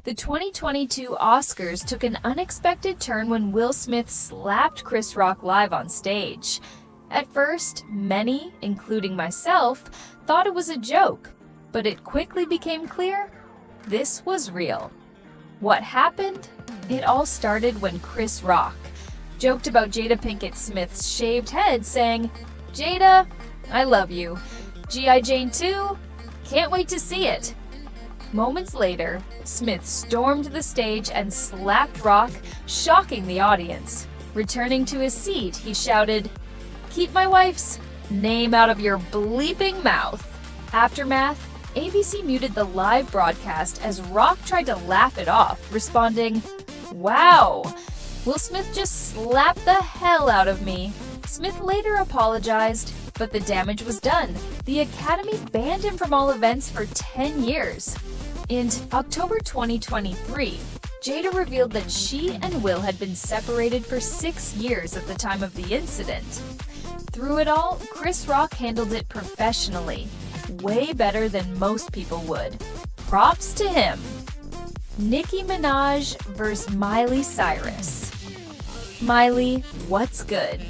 The 2022 Oscars took an unexpected turn when Will Smith slapped Chris Rock live on stage. At first, many, including myself, thought it was a joke, but it quickly became clear this was real. What happened? It all started when Chris Rock joked about Jada Pinkett Smith's shaved head, saying, "Jada, I love you. G.I. Jane 2? Can't wait to see it." Moments later, Smith stormed the stage and slapped Rock, shocking the audience. Returning to his seat, he shouted, "Keep my wife's name out of your bleeping mouth." Aftermath, ABC muted the live broadcast as Rock tried to laugh it off, responding, "Wow, Will Smith just slapped the hell out of me." Smith later apologized, but the damage was done. The Academy banned him from all events for 10 years. In October 2023, Jada revealed that she and Will had been separated for 6 years at the time of the incident. Through it all, Chris Rock handled it professionally, way better than most people would. Props to him. Nicki Minaj vs. Miley Cyrus. Miley, what's good?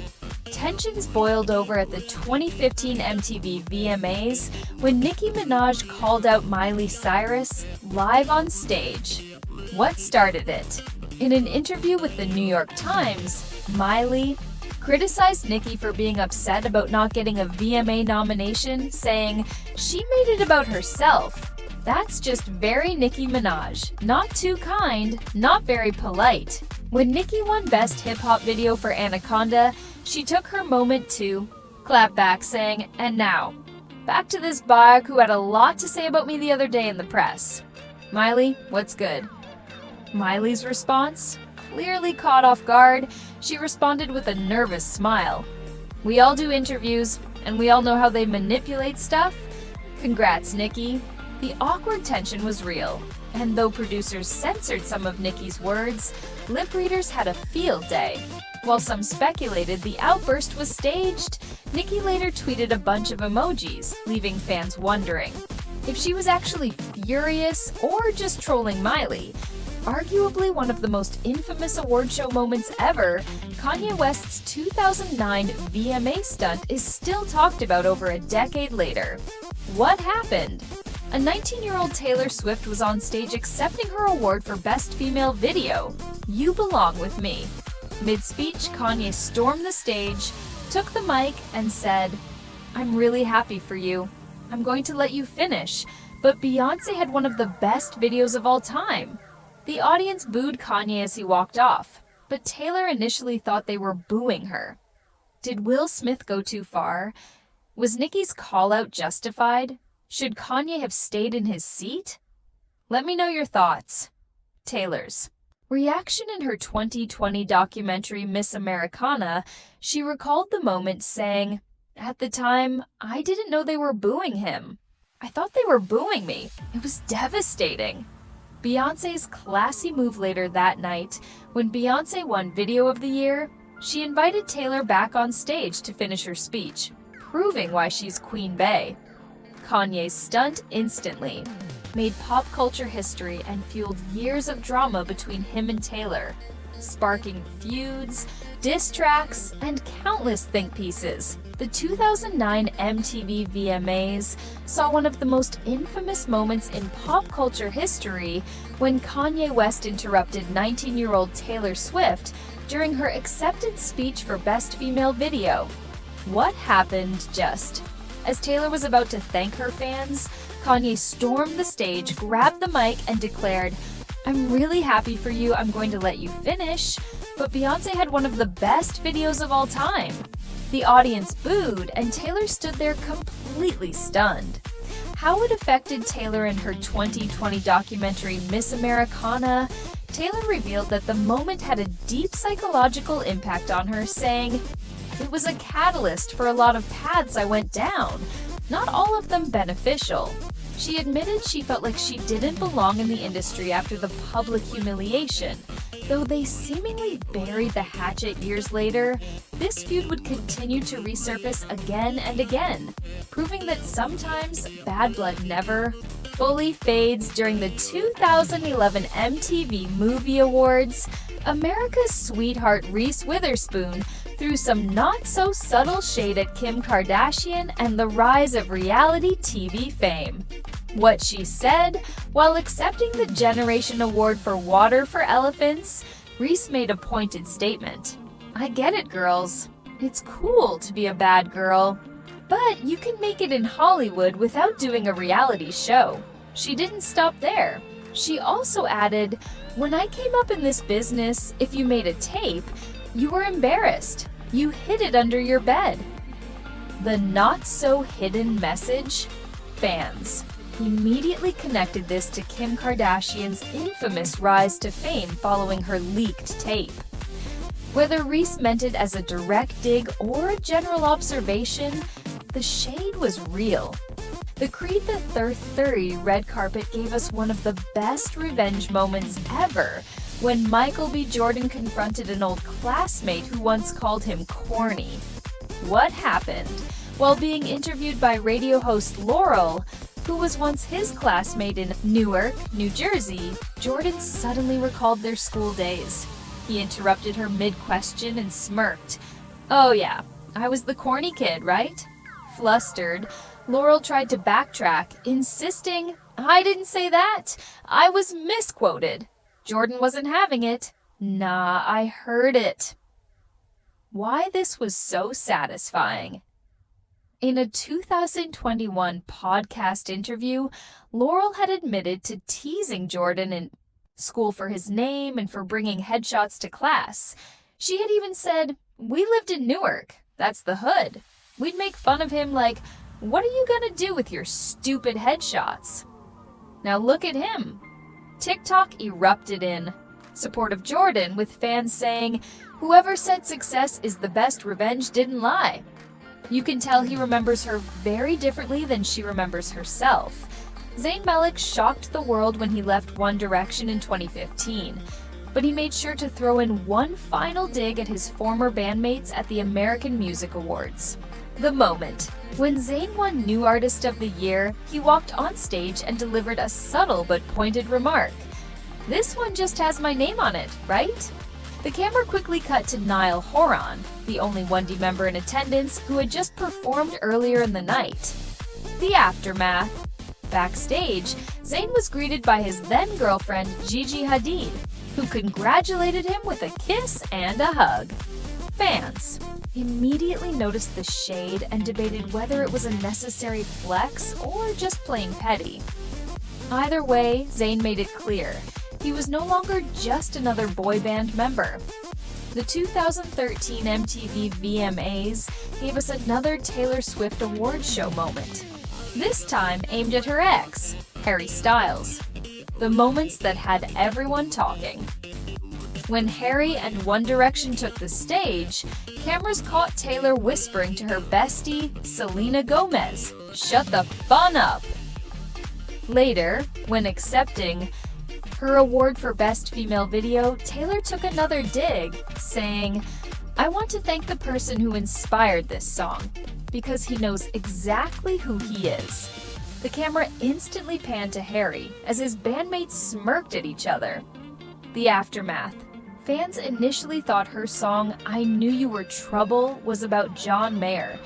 Tensions boiled over at the 2015 MTV VMAs when Nicki Minaj called out Miley Cyrus live on stage. What started it? In an interview with the New York Times, Miley criticized Nicki for being upset about not getting a VMA nomination, saying she made it about herself. That's just very Nicki Minaj. Not too kind, not very polite. When Nicki won Best Hip Hop Video for Anaconda, she took her moment to clap back, saying, "And now, back to this bog who had a lot to say about me the other day in the press. Miley, what's good?" Miley's response? Clearly caught off guard, she responded with a nervous smile. "We all do interviews, and we all know how they manipulate stuff. Congrats, Nicki." The awkward tension was real, and though producers censored some of Nicki's words, lip readers had a field day. While some speculated the outburst was staged, Nicki later tweeted a bunch of emojis, leaving fans wondering if she was actually furious or just trolling Miley. Arguably one of the most infamous award show moments ever, Kanye West's 2009 VMA stunt is still talked about over a decade later. What happened? A 19-year-old Taylor Swift was on stage accepting her award for Best Female Video, "You Belong With Me." Mid-speech, Kanye stormed the stage, took the mic, and said, "I'm really happy for you. I'm going to let you finish, but Beyoncé had one of the best videos of all time." The audience booed Kanye as he walked off, but Taylor initially thought they were booing her. Did Will Smith go too far? Was Nicki's call-out justified? Should Kanye have stayed in his seat? Let me know your thoughts. Taylor's reaction in her 2020 documentary Miss Americana, she recalled the moment saying, "At the time, I didn't know they were booing him. I thought they were booing me. It was devastating." Beyoncé's classy move later that night, when Beyoncé won Video of the Year, she invited Taylor back on stage to finish her speech, proving why she's Queen Bey. Kanye's stunt instantly made pop culture history and fueled years of drama between him and Taylor, sparking feuds, diss tracks, and countless think pieces. The 2009 MTV VMAs saw one of the most infamous moments in pop culture history when Kanye West interrupted 19-year-old Taylor Swift during her acceptance speech for Best Female Video. What happened just as Taylor was about to thank her fans, Kanye stormed the stage, grabbed the mic, and declared, "I'm really happy for you, I'm going to let you finish, but Beyoncé had one of the best videos of all time." The audience booed, and Taylor stood there completely stunned. How it affected Taylor in her 2020 documentary Miss Americana, Taylor revealed that the moment had a deep psychological impact on her, saying, "It was a catalyst for a lot of paths I went down, not all of them beneficial." She admitted she felt like she didn't belong in the industry after the public humiliation. Though they seemingly buried the hatchet years later, this feud would continue to resurface again and again, proving that sometimes bad blood never, fully fades during the 2011 MTV Movie Awards, America's sweetheart Reese Witherspoon threw some not-so-subtle shade at Kim Kardashian and the rise of reality TV fame. What she said, while accepting the Generation Award for Water for Elephants, Reese made a pointed statement. "I get it, girls. It's cool to be a bad girl. But you can make it in Hollywood without doing a reality show." She didn't stop there. She also added, "When I came up in this business, if you made a tape, you were embarrassed. You hid it under your bed." The not-so-hidden message? Fans immediately connected this to Kim Kardashian's infamous rise to fame following her leaked tape. Whether Reese meant it as a direct dig or a general observation, the shade was real. The Creed the 30 red carpet gave us one of the best revenge moments ever when Michael B. Jordan confronted an old classmate who once called him corny. What happened? While being interviewed by radio host Laurel, who was once his classmate in Newark, New Jersey, Jordan suddenly recalled their school days. He interrupted her mid-question and smirked. "Oh yeah, I was the corny kid, right?" Flustered, Laurel tried to backtrack, insisting, "I didn't say that. I was misquoted. Jordan wasn't having it. Nah, I heard it." Why this was so satisfying? In a 2021 podcast interview, Laurel had admitted to teasing Jordan in school for his name and for bringing headshots to class. She had even said, "We lived in Newark. That's the hood. We'd make fun of him like, 'What are you gonna do with your stupid headshots?'" Now look at him. TikTok erupted in support of Jordan, with fans saying, "Whoever said success is the best revenge didn't lie." You can tell he remembers her very differently than she remembers herself. Zayn Malik shocked the world when he left One Direction in 2015, but he made sure to throw in one final dig at his former bandmates at the American Music Awards. The moment. When Zayn won New Artist of the Year, he walked on stage and delivered a subtle but pointed remark. "This one just has my name on it, right?" The camera quickly cut to Niall Horan, the only 1D member in attendance, who had just performed earlier in the night. The aftermath. Backstage, Zayn was greeted by his then-girlfriend Gigi Hadid, who congratulated him with a kiss and a hug. Fans immediately noticed the shade and debated whether it was a necessary flex or just plain petty. Either way, Zayn made it clear he was no longer just another boy band member. The 2013 MTV VMAs gave us another Taylor Swift awards show moment, this time aimed at her ex, Harry Styles. The moments that had everyone talking. When Harry and One Direction took the stage, cameras caught Taylor whispering to her bestie, Selena Gomez, "Shut the fun up." Later, when accepting her award for Best Female Video, Taylor took another dig, saying, "I want to thank the person who inspired this song, because he knows exactly who he is." The camera instantly panned to Harry as his bandmates smirked at each other. The aftermath. Fans initially thought her song, "I Knew You Were Trouble," was about John Mayer,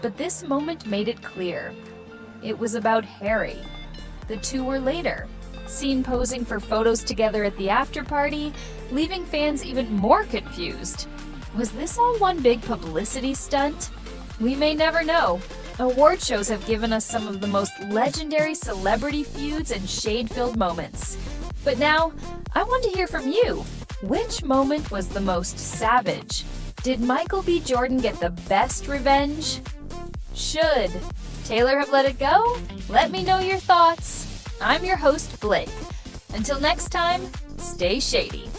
but this moment made it clear. It was about Harry. The two were later seen posing for photos together at the after-party, leaving fans even more confused. Was this all one big publicity stunt? We may never know. Award shows have given us some of the most legendary celebrity feuds and shade-filled moments. But now, I want to hear from you. Which moment was the most savage? Did Michael B. Jordan get the best revenge? Should Taylor have let it go? Let me know your thoughts. I'm your host, Blake. Until next time, stay shady.